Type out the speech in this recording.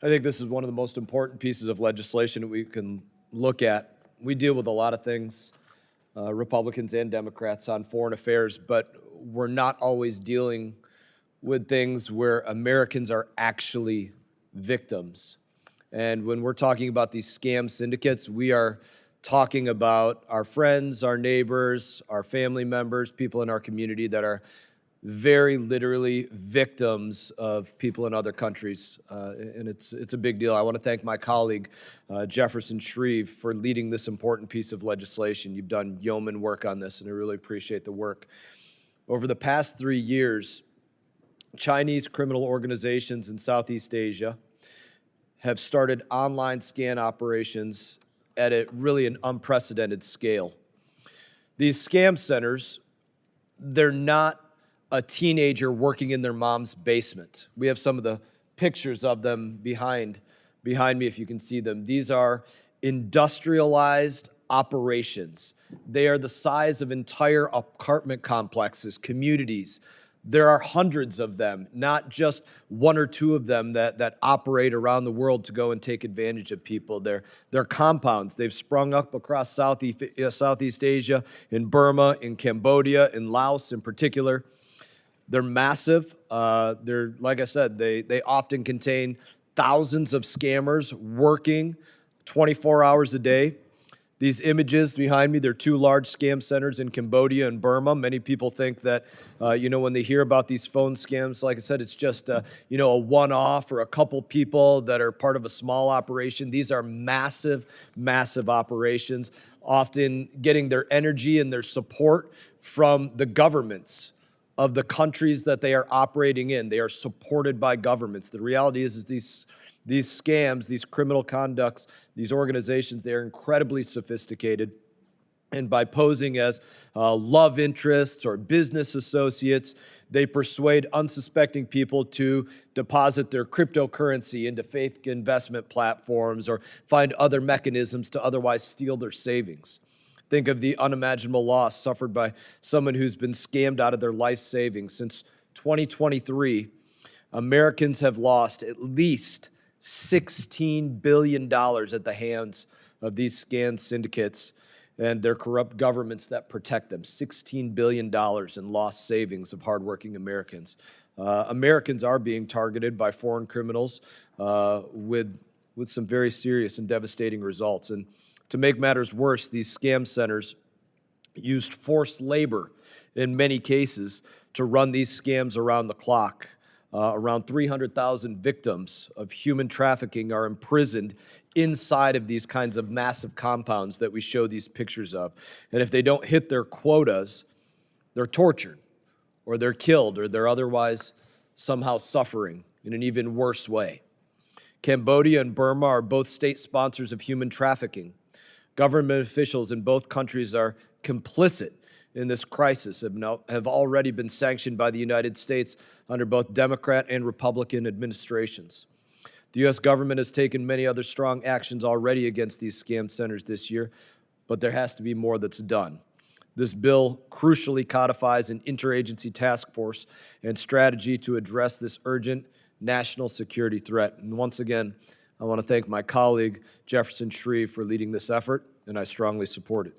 I think this is one of the most important pieces of legislation that we can look at. We deal with a lot of things, Republicans and Democrats, on foreign affairs, but we're not always dealing with things where Americans are actually victims. And when we're talking about these scam syndicates, we are talking about our friends, our neighbors, our family members, people in our community that are very literally victims of people in other countries, and it's a big deal. I want to thank my colleague, Jefferson Shreve, for leading this important piece of legislation. You've done yeoman work on this, and I really appreciate the work. Over the past 3 years, Chinese criminal organizations in Southeast Asia have started online scan operations at really an unprecedented scale. These scam centers, they're not a teenager working in their mom's basement. We have some of the pictures of them behind me, if you can see them. These are industrialized operations. They are the size of entire apartment complexes, communities. There are hundreds of them, not just one or two of them that operate around the world to go and take advantage of people. They're compounds. They've sprung up across Southeast Asia, in Burma, in Cambodia, in Laos in particular. They're massive. They're, like I said, they often contain thousands of scammers working 24 hours a day. These images behind me, they're two large scam centers in Cambodia and Burma. Many people think that, when they hear about these phone scams, like I said, it's just, a one-off or a couple people that are part of a small operation. These are massive, massive operations, often getting their energy and their support from the governments of the countries that they are operating in. They are supported by governments. The reality is these scams, these criminal conducts, these organizations, they are incredibly sophisticated. And by posing as love interests or business associates, they persuade unsuspecting people to deposit their cryptocurrency into fake investment platforms or find other mechanisms to otherwise steal their savings. Think of the unimaginable loss suffered by someone who's been scammed out of their life savings. Since 2023, Americans have lost at least $16 billion at the hands of these scam syndicates and their corrupt governments that protect them. $16 billion in lost savings of hardworking Americans. Americans are being targeted by foreign criminals with some very serious and devastating results. And to make matters worse, these scam centers used forced labor in many cases to run these scams around the clock. Around 300,000 victims of human trafficking are imprisoned inside of these kinds of massive compounds that we show these pictures of. And if they don't hit their quotas, they're tortured, or they're killed, or they're otherwise somehow suffering in an even worse way. Cambodia and Burma are both state sponsors of human trafficking. Government officials in both countries are complicit in this crisis, have already been sanctioned by the United States under both Democrat and Republican administrations. The U.S. government has taken many other strong actions already against these scam centers this year, but there has to be more that's done. This bill crucially codifies an interagency task force and strategy to address this urgent national security threat. And once again, I want to thank my colleague, Jefferson Shreve, for leading this effort, and I strongly support it.